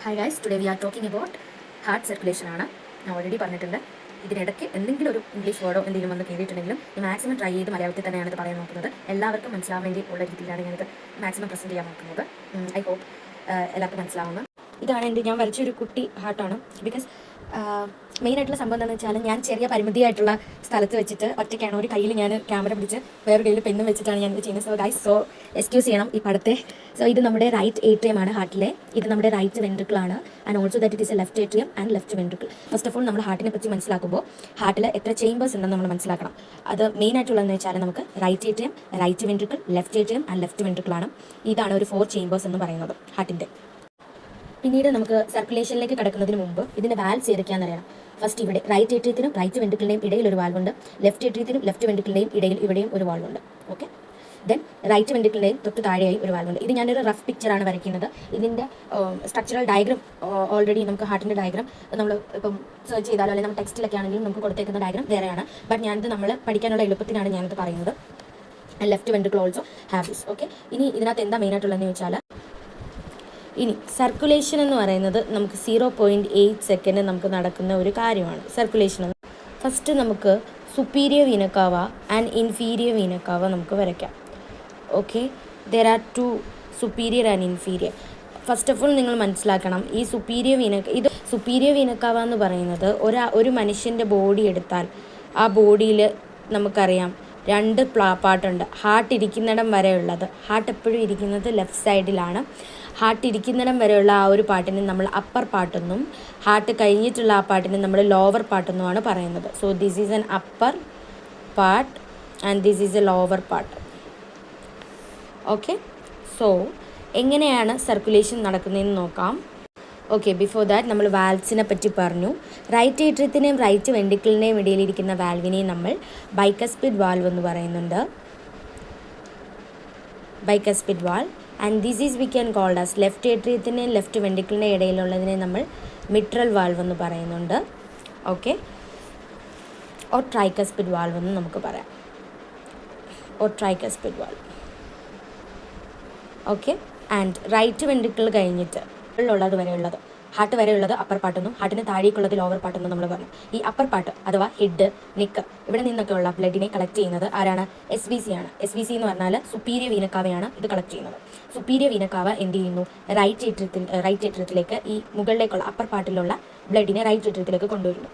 Hi guys, today we are talking about heart circulation ആണ്. ഞാൻ already പറഞ്ഞിട്ടുണ്ട്. ഇതിനിടയ്ക്ക് എന്തെങ്കിലും ഒരു ഇംഗ്ലീഷ് വേർഡോ എന്തെങ്കിലും വന്ന് കയറിയിട്ടുണ്ടെങ്കിലും ഞാൻ മാക്സിമം ട്രൈ ചെയ്ത് മലയാളത്തിൽ തന്നെയാണ് ഇത് പറയാൻ നോക്കുന്നത്. എല്ലാവർക്കും മനസ്സിലാവാൻ വേണ്ടി ഉള്ള രീതിയിലാണ് ഞാനിത് മാക്സിമം പ്രസൻറ്റ് ചെയ്യാൻ നോക്കുന്നത്. ഐ ഹോപ്പ് എല്ലാവർക്കും മനസ്സിലാവുന്നു. ഇതാണ് ഞാൻ വരച്ചൊരു കുട്ടി ഹാർട്ടാണ്. ബിക്കോസ് മെയിനായിട്ടുള്ള സംഭവം എന്താണെന്ന് വെച്ചാൽ, ഞാൻ ചെറിയ പരിമിതിയായിട്ടുള്ള സ്ഥലത്ത് വെച്ചിട്ട് ഒറ്റയ്ക്കാണ്. ഒരു കയ്യിൽ ഞാൻ ക്യാമറ പിടിച്ച് വേറൊരു കയ്യിൽ പെന്നും വെച്ചിട്ടാണ് ഞാനിത് ചെയ്യുന്നത്. സോ ഗൈസ്, എക്സ്ക്യൂസ് ചെയ്യണം ഈ പടത്തെ. സോ ഇത് നമ്മുടെ റൈറ്റ് ഏട്രിയം ആണ് ഹാർട്ടിലെ. ഇത് നമ്മുടെ റൈറ്റ് വെൻട്രിക്കിൾ ആണ്. And also that it is A left atrium and left ventricle. First of all നമ്മൾ ഹാർട്ടിനെ പറ്റി മനസ്സിലാക്കുമ്പോൾ ഹാർട്ടിൽ എത്ര ചേമ്പേഴ്സ് ഉണ്ടെന്ന് നമ്മൾ മനസ്സിലാക്കണം. അത് മെയിനായിട്ടുള്ളതെന്ന് വെച്ചാൽ നമുക്ക് right atrium, right ventricle, left atrium and left ventricle ആണ്. ഇതാണ് ഒരു 4 ചേമ്പേഴ്സ് എന്ന് പറയുന്നത് ഹാർട്ടിൻ്റെ. പിന്നീട് നമുക്ക് സർക്കുലേഷനിലേക്ക് കടക്കുന്നതിന് മുമ്പ് ഇതിൻ്റെ വാൽവ്സ് ഏതൊക്കെയാണെന്ന് അറിയണം. ഫസ്റ്റ് ഇവിടെ റൈറ്റ് ഏട്രിയത്തിനും റൈറ്റ് വെൻട്രിക്കിളിൻ്റെയും ഇടയിൽ ഒരു വാൽവുണ്ട്. ലെഫ്റ്റ് ഏട്രിയത്തിനും ലെഫ്റ്റ് വെൻട്രിക്കിളിൻ്റെയും ഇടയിൽ ഇവിടെയും ഒരു വാൽവുണ്ട്. ഓക്കെ, ദെൻ റൈറ്റ് വെൻട്രിക്കിളിൻ്റെയും തൊട്ട് താഴെയായി ഒരു വാൽവുണ്ട്. ഇത് ഞാനൊരു റഫ് പിക്ചറാണ് വരയ്ക്കുന്നത്. ഇതിൻ്റെ സ്ട്രക്ചറൽ ഡയഗ്രം ഓൾറെഡി നമുക്ക് ഹാർട്ടിൻ്റെ ഡയഗ്രം നമ്മൾ ഇപ്പം സെർച്ച് ചെയ്താലോ അല്ലെങ്കിൽ നമ്മൾ ടെക്സ്റ്റിലൊക്കെ ആണെങ്കിലും നമുക്ക് കൊടുത്തേക്കുന്ന ഡയഗ്രം വേറെയാണ്. ബട്ട് ഞാനിത് നമ്മൾ പഠിക്കാനുള്ള എളുപ്പത്തിനാണ് ഞാനിത് പറയുന്നത്. Left ventricle also have this. Okay, ഇനി ഇതിനകത്ത് എന്താ മെയിനായിട്ടുള്ളതെന്ന് ചോദിച്ചാൽ, ഇനി സർക്കുലേഷൻ എന്ന് പറയുന്നത് നമുക്ക് 0.8 സെക്കൻഡ് നമുക്ക് നടക്കുന്ന ഒരു കാര്യമാണ് സർക്കുലേഷൻ. ഫസ്റ്റ് നമുക്ക് superior vena cava and inferior vena cava നമുക്ക് വരയ്ക്കാം. Okay, there are 2 superior and inferior. First of all നിങ്ങൾ മനസ്സിലാക്കണം, ഈ സുപ്പീരിയർ വീനക്കാവ എന്ന് പറയുന്നത് ഒരു മനുഷ്യൻ്റെ ബോഡി എടുത്താൽ ആ ബോഡിയിൽ നമുക്കറിയാം 2 പാർട്ടുണ്ട്. ഹാർട്ട് ഇരിക്കുന്നിടം വരെയുള്ളത്, ഹാർട്ട് എപ്പോഴും ഇരിക്കുന്നത് ലെഫ്റ്റ് സൈഡിലാണ്. ഹാർട്ട് ഇരിക്കുന്നിടം വരെയുള്ള ആ ഒരു പാർട്ടിനെ നമ്മൾ അപ്പർ പാർട്ടെന്നും ഹാർട്ട് കഴിഞ്ഞിട്ടുള്ള ആ പാർട്ടിനെ നമ്മൾ ലോവർ പാർട്ടെന്നുമാണ് പറയുന്നത്. So this is N upper part and this is A lower part. Okay, so എങ്ങനെയാണ് സർക്കുലേഷൻ നടക്കുന്നതെന്ന് നോക്കാം. ഓക്കെ, ബിഫോർ ദാറ്റ് നമ്മൾ വാൽവ്സിനെ പറ്റി പറഞ്ഞു. റൈറ്റ് ഏട്രിയത്തിൻ്റെയും റൈറ്റ് വെൻട്രിക്കിളിൻ്റെയും ഇടയിലിരിക്കുന്ന വാൽവിനെയും നമ്മൾ ബൈക്കസ്പിഡ് വാൽവ് എന്ന് പറയുന്നുണ്ട്. Bicuspid valve. And this is we can called as left ഏട്രിയത്തിൻ്റെയും ലെഫ്റ്റ് വെൻട്രിക്കിളിൻ്റെയും ഇടയിലുള്ളതിനെ നമ്മൾ മിട്രൽ വാൽവ് എന്ന് പറയുന്നുണ്ട്. ഓക്കെ, ഓർ ട്രൈക്കസ്പിഡ് വാൽവ് എന്ന് നമുക്ക് പറയാം. Or tricuspid valve. Okay, and right ventricle കഴിഞ്ഞിട്ട് ഉള്ളത് വരെയുള്ളത്, ഹാർട്ട് വരെയുള്ളത് അപ്പർ പാട്ടെന്നും ഹാർട്ടിന് താഴേക്കുള്ളത് ലോവർ പാട്ടെന്നും നമ്മൾ പറഞ്ഞു. ഈ അപ്പർ പാർട്ട് അഥവാ ഹെഡ്, നെക്ക്, ഇവിടെ നിന്നൊക്കെയുള്ള ബ്ലഡിനെ കളക്ട് ചെയ്യുന്നത് ആരാണ്? SVC ആണ്. SVC എന്ന് പറഞ്ഞാൽ സുപ്പീരിയർ വീനക്കാവയാണ് ഇത് കളക്ട് ചെയ്യുന്നത്. സുപ്പീരിയർ വീനക്കാവ എന്ത് ചെയ്യുന്നു? റൈറ്റ് ഏട്രിയത്തിലേക്ക് ഈ മുകളിലേക്കുള്ള അപ്പർ പാർട്ടിലുള്ള ബ്ലഡിനെ റൈറ്റ് ഏട്രിയത്തിലേക്ക് കൊണ്ടുവരുന്നു.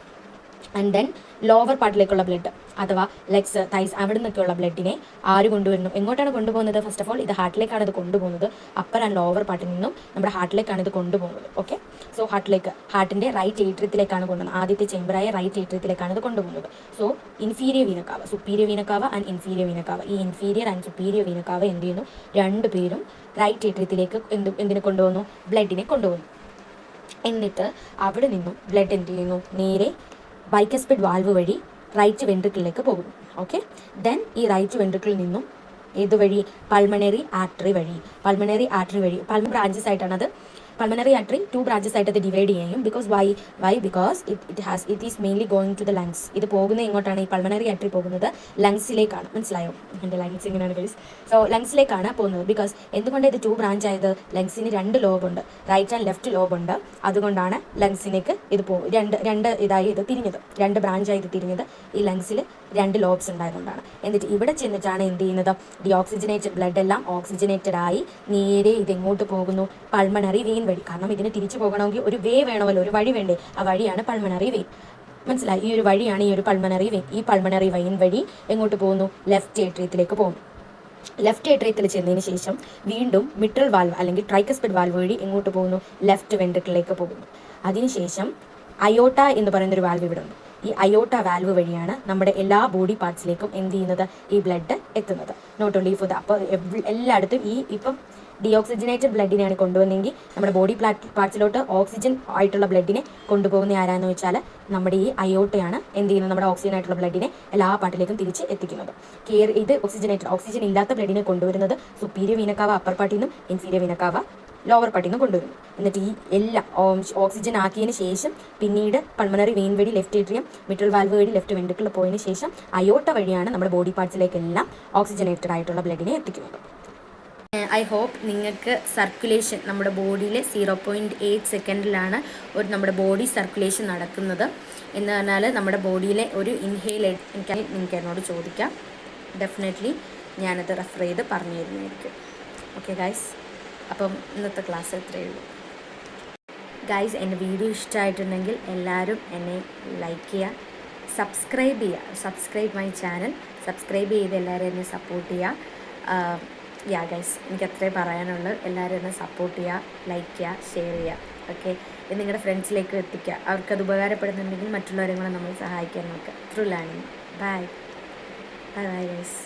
ആൻഡ് ദെൻ ലോവർ പാർട്ടിലേക്കുള്ള ബ്ലഡ് അഥവാ ലെഗ്സ്, തൈസ്, അവിടെ നിന്നൊക്കെയുള്ള ബ്ലഡിനെ ആര് കൊണ്ടുവരുന്നു? എങ്ങോട്ടാണ് കൊണ്ടുപോകുന്നത്? ഫസ്റ്റ് ഓഫ് ഓൾ ഇത് ഹാർട്ടിലേക്കാണ് ഇത് കൊണ്ടുപോകുന്നത്. അപ്പർ ആൻഡ് ലോവർ പാർട്ടിൽ നിന്നും നമ്മുടെ ഹാർട്ടിലേക്കാണ് ഇത് കൊണ്ടുപോകുന്നത്. ഓക്കെ, സോ ഹാർട്ടിൻ്റെ റൈറ്റ് ഏട്രിയത്തിലേക്കാണ് കൊണ്ടുപോകുന്നത്. ആദ്യത്തെ ചേമ്പറായ റൈറ്റ് ഏട്രിയത്തിലേക്കാണ് ഇത് കൊണ്ടുപോകുന്നത്. So inferior vena cava, superior vena cava and inferior vena cava, ഈ ഇൻഫീരിയർ ആൻഡ് സുപ്പീരിയർ വീനക്കാവ എന്ത് ചെയ്യുന്നു? 2 പേരും റൈറ്റ് ഏട്രിയത്തിലേക്ക് എന്തിനെ കൊണ്ടുപോകുന്നു? ബ്ലഡിനെ കൊണ്ടുപോകുന്നു. എന്നിട്ട് അവിടെ നിന്നും ബ്ലഡ് എന്ത് ചെയ്യുന്നു? നേരെ ബൈക്കസ്പിഡ് വാൽവ് വഴി റൈറ്റ് വെൻട്രിക്കിളിലേക്ക് പോകുന്നു. ഓക്കെ, ദെൻ ഈ റൈറ്റ് വെൻട്രിക്കിളിൽ നിന്നും ഏതുവഴി? പൾമണറി ആർട്ടറി വഴി. പൾമണറി ബ്രാഞ്ചസ് ആയിട്ടാണ് അത്. പൾമണറി ആർട്ടറി 2 ബ്രാഞ്ചസ് ആയിട്ട് അത് ഡിവൈഡ് ചെയ്യും. Because because it is mainly going to the lungs. ഇത് പോകുന്നത് എങ്ങോട്ടാണ്? ഈ പൾമണറി ആർട്ടറി പോകുന്നത് ലങ്സിലേക്കാണ്. മനസ്സിലായോ? എൻ്റെ ലങ്സ് ഇങ്ങനെയാണ് ഗൈസ്. സോ ലങ്സിലേക്കാണ് പോകുന്നത്. ബിക്കോസ് എന്തുകൊണ്ട് ഇത് 2 ബ്രാഞ്ച് ആയത്? ലങ്സിന് 2 ലോബുണ്ട്, റൈറ്റ് ആൻഡ് ലെഫ്റ്റ് ലോബുണ്ട്. അതുകൊണ്ടാണ് ലങ്സിലേക്ക് ഇത് രണ്ട് ഇതായി ഇത് തിരിഞ്ഞത്, 2 ബ്രാഞ്ചായി ഇത് തിരിഞ്ഞത്. ഈ ലങ്സിൽ 2 ലോബ്സ് ഉണ്ടായതുകൊണ്ടാണ്. എന്നിട്ട് ഇവിടെ ചെന്നിട്ടാണ് എന്ത് ചെയ്യുന്നത്? ഓക്സിജനേറ്റഡ് ബ്ലഡ് എല്ലാം ഓക്സിജനേറ്റഡ് ആയി നേരെ ഇതെങ്ങോട്ട് പോകുന്നു? പൾമണറി വെയിൻ വഴി. കാരണം ഇതിന് തിരിച്ചു പോകണമെങ്കിൽ ഒരു വേ വേണമല്ലോ, ഒരു വഴി വേണ്ടേ? ആ വഴിയാണ് പൾമണറി വെയിൻ. മനസ്സിലായി? ഈ ഒരു വഴിയാണ് ഈ ഒരു പൾമണറി വെയിൻ. ഈ പൾമണറി വെയിൻ വഴി എങ്ങോട്ട് പോകുന്നു? ലെഫ്റ്റ് ഏട്രിയത്തിലേക്ക് പോകുന്നു. ലെഫ്റ്റ് ഏട്രിയത്തിൽ ചെന്നതിന് ശേഷം വീണ്ടും മിട്രൽ വാൽവ് അല്ലെങ്കിൽ ട്രൈക്കസ്പിഡ് വാൽവ് വഴി എങ്ങോട്ട് പോകുന്നു? ലെഫ്റ്റ് വെൻട്രിക്കിളിലേക്ക് പോകുന്നു. അതിനുശേഷം അയോട്ട എന്ന് പറയുന്നൊരു വാൽവ് ഇവിടെ ഉണ്ട്. ഈ അയോട്ട വാൽവ് വഴിയാണ് നമ്മുടെ എല്ലാ ബോഡി പാർട്സിലേക്കും എന്ത് ചെയ്യുന്നത്? ഈ ബ്ലഡ് എത്തുന്നത്. നോട്ട് ഓൺലി ഫോർ ദ, അപ്പോൾ എല്ലായിടത്തും ഇപ്പം ഡിയോക്സിജനേറ്റഡ് ബ്ലഡിനെയാണ് കൊണ്ടുവന്നെങ്കിൽ നമ്മുടെ ബോഡി പാർട്സിലോട്ട് ഓക്സിജൻ ആയിട്ടുള്ള ബ്ലഡിനെ കൊണ്ടുപോകുന്ന ആരാന്ന് വെച്ചാൽ നമ്മുടെ ഈ അയോട്ടയാണ് എന്ത് ചെയ്യുന്നത്? നമ്മുടെ ഓക്സിജൻ ആയിട്ടുള്ള ബ്ലഡിനെ എല്ലാ പാർട്ടിലേക്കും തിരിച്ച് എത്തിക്കുന്നത്. ഇത് ഓക്സിജൻ ഇല്ലാത്ത ബ്ലഡിനെ കൊണ്ടുവരുന്നത് സുപ്പീരിയർ വീനക്കാവ അപ്പർ പാർട്ടിൽ നിന്നും ഇൻഫീരിയർ വീനക്കാവ ലോവർ പാർട്ടിൽ നിന്ന് കൊണ്ടുവരുന്നു. എന്നിട്ട് ഈ എല്ലാം ഓക്സിജൻ ആക്കിയതിന് ശേഷം പിന്നീട് പൾമണറി വെയിൻ വഴി ലെഫ്റ്റ് ഏട്രിയം, മിട്രൽ വാൽവ് വഴി ലെഫ്റ്റ് വെൻട്രിക്കിൾ പോയതിന് ശേഷം അയോട്ട വഴിയാണ് നമ്മുടെ ബോഡി പാർട്സിലേക്കെല്ലാം ഓക്സിജനേറ്റഡ് ആയിട്ടുള്ള ബ്ലഡിനെ എത്തിക്കുന്നത്. ഐ ഹോപ്പ് നിങ്ങൾക്ക് സർക്കുലേഷൻ നമ്മുടെ ബോഡിയിൽ 0.8 സെക്കൻഡിലാണ് നമ്മുടെ ബോഡി സർക്കുലേഷൻ നടക്കുന്നത് എന്ന് പറഞ്ഞാൽ നമ്മുടെ ബോഡിയിലെ ഒരു ഇൻഹെയിൽ നിങ്ങൾക്ക് എന്നോട് ചോദിക്കാം. ഡെഫിനറ്റ്ലി ഞാനത് റെഫർ ചെയ്ത് പറഞ്ഞു തരുന്നതായിരിക്കും. ഓക്കെ ഗൈസ്, അപ്പം ഇന്നത്തെ ക്ലാസ് ഇത്രയേ ഉള്ളൂ. ഗൈസ്, എൻ്റെ വീഡിയോ ഇഷ്ടമായിട്ടുണ്ടെങ്കിൽ എല്ലാവരും എന്നെ ലൈക്ക് ചെയ്യുക, സബ്സ്ക്രൈബ് മൈ ചാനൽ, സബ്സ്ക്രൈബ് ചെയ്ത് എല്ലാവരും എന്നെ സപ്പോർട്ട് ചെയ്യുക. യാ ഗൈസ്, എനിക്ക് അത്രേ പറയാനുള്ളൂ. എല്ലാവരും എന്നെ സപ്പോർട്ട് ചെയ്യുക, ലൈക്ക് ചെയ്യുക, ഷെയർ ചെയ്യുക. ഓക്കെ, ഇത് നിങ്ങളുടെ ഫ്രണ്ട്സിലേക്ക് എത്തിക്കുക. അവർക്കത് ഉപകാരപ്പെടുന്നുണ്ടെങ്കിൽ മറ്റുള്ളവരെ കൂടെ നമ്മൾ സഹായിക്കാൻ നോക്കുക. Through learning. Bye guys.